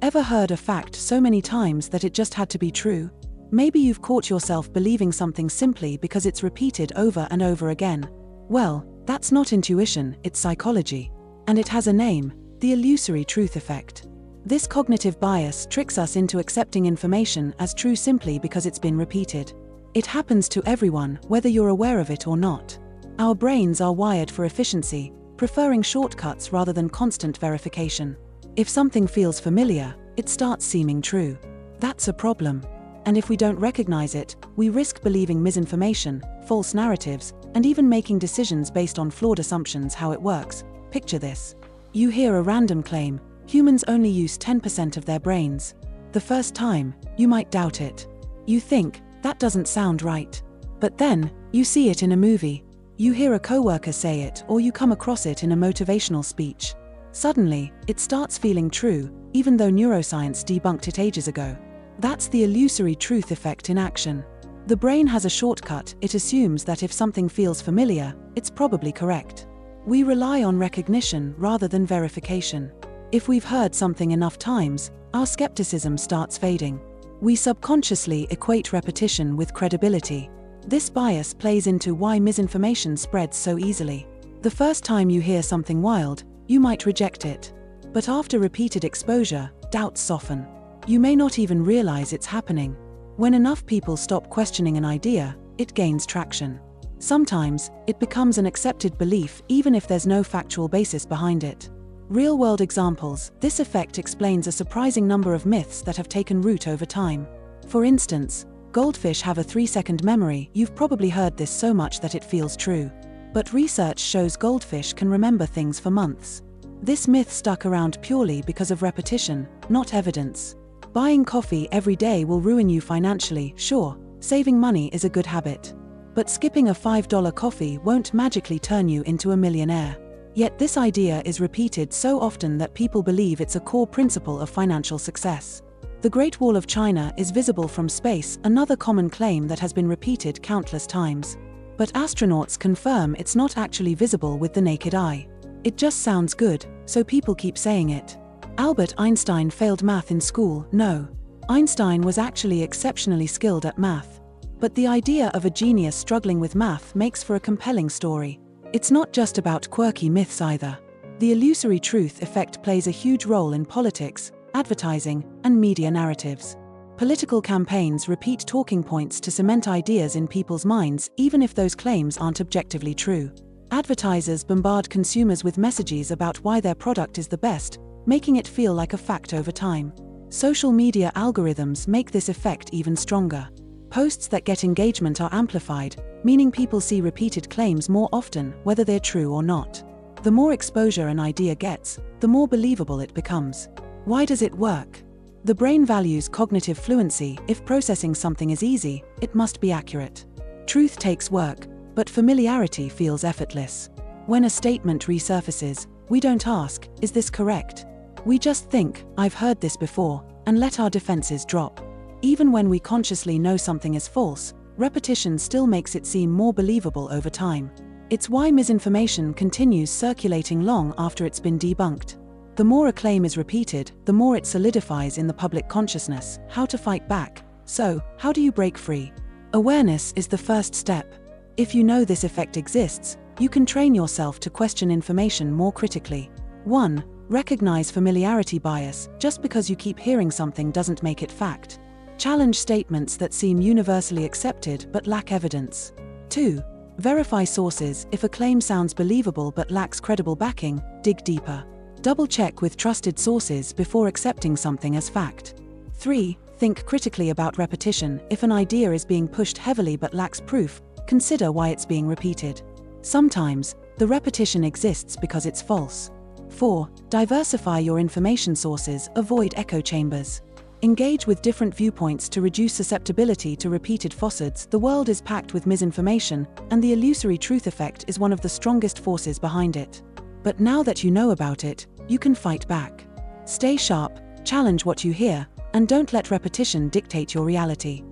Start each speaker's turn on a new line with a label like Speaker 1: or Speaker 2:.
Speaker 1: Ever heard a fact so many times that it just had to be true? Maybe you've caught yourself believing something simply because it's repeated over and over again. Well, that's not intuition, it's psychology. And it has a name: the illusory truth effect. This cognitive bias tricks us into accepting information as true simply because it's been repeated. It happens to everyone, whether you're aware of it or not. Our brains are wired for efficiency, preferring shortcuts rather than constant verification. If something feels familiar, it starts seeming true. That's a problem. And if we don't recognize it, we risk believing misinformation, false narratives, and even making decisions based on flawed assumptions. How it works. Picture this. You hear a random claim: humans only use 10% of their brains. The first time, you might doubt it. You think, that doesn't sound right. But then, you see it in a movie. You hear a coworker say it, or you come across it in a motivational speech. Suddenly, it starts feeling true, even though neuroscience debunked it ages ago. That's the illusory truth effect in action. The brain has a shortcut. It assumes that if something feels familiar, it's probably correct. We rely on recognition rather than verification. If we've heard something enough times, our skepticism starts fading. We subconsciously equate repetition with credibility. This bias plays into why misinformation spreads so easily. The first time you hear something wild, you might reject it. But after repeated exposure, doubts soften. You may not even realize it's happening. When enough people stop questioning an idea, it gains traction. Sometimes, it becomes an accepted belief even if there's no factual basis behind it. Real-world examples: this effect explains a surprising number of myths that have taken root over time. For instance, goldfish have a 3-second memory. You've probably heard this so much that it feels true. But research shows goldfish can remember things for months. This myth stuck around purely because of repetition, not evidence. Buying coffee every day will ruin you financially. Sure, saving money is a good habit. But skipping a $5 coffee won't magically turn you into a millionaire. Yet this idea is repeated so often that people believe it's a core principle of financial success. The Great Wall of China is visible from space, another common claim that has been repeated countless times. But astronauts confirm it's not actually visible with the naked eye. It just sounds good, so people keep saying it. Albert Einstein failed math in school. No. Einstein was actually exceptionally skilled at math. But the idea of a genius struggling with math makes for a compelling story. It's not just about quirky myths either. The illusory truth effect plays a huge role in politics, advertising, and media narratives. Political campaigns repeat talking points to cement ideas in people's minds, even if those claims aren't objectively true. Advertisers bombard consumers with messages about why their product is the best, making it feel like a fact over time. Social media algorithms make this effect even stronger. Posts that get engagement are amplified, meaning people see repeated claims more often, whether they're true or not. The more exposure an idea gets, the more believable it becomes. Why does it work? The brain values cognitive fluency. If processing something is easy, it must be accurate. Truth takes work, but familiarity feels effortless. When a statement resurfaces, we don't ask, is this correct? We just think, I've heard this before, and let our defenses drop. Even when we consciously know something is false, repetition still makes it seem more believable over time. It's why misinformation continues circulating long after it's been debunked. The more a claim is repeated, the more it solidifies in the public consciousness. How to fight back? So, how do you break free? Awareness is the first step. If you know this effect exists, you can train yourself to question information more critically. 1. Recognize familiarity bias. Just because you keep hearing something doesn't make it fact. Challenge statements that seem universally accepted but lack evidence. 2. Verify sources. If a claim sounds believable but lacks credible backing, dig deeper. Double-check with trusted sources before accepting something as fact. 3. Think critically about repetition. If an idea is being pushed heavily but lacks proof, consider why it's being repeated. Sometimes, the repetition exists because it's false. 4. Diversify your information sources. Avoid echo chambers. Engage with different viewpoints to reduce susceptibility to repeated falsehoods. The world is packed with misinformation, and the illusory truth effect is one of the strongest forces behind it. But now that you know about it, you can fight back. Stay sharp, challenge what you hear, and don't let repetition dictate your reality.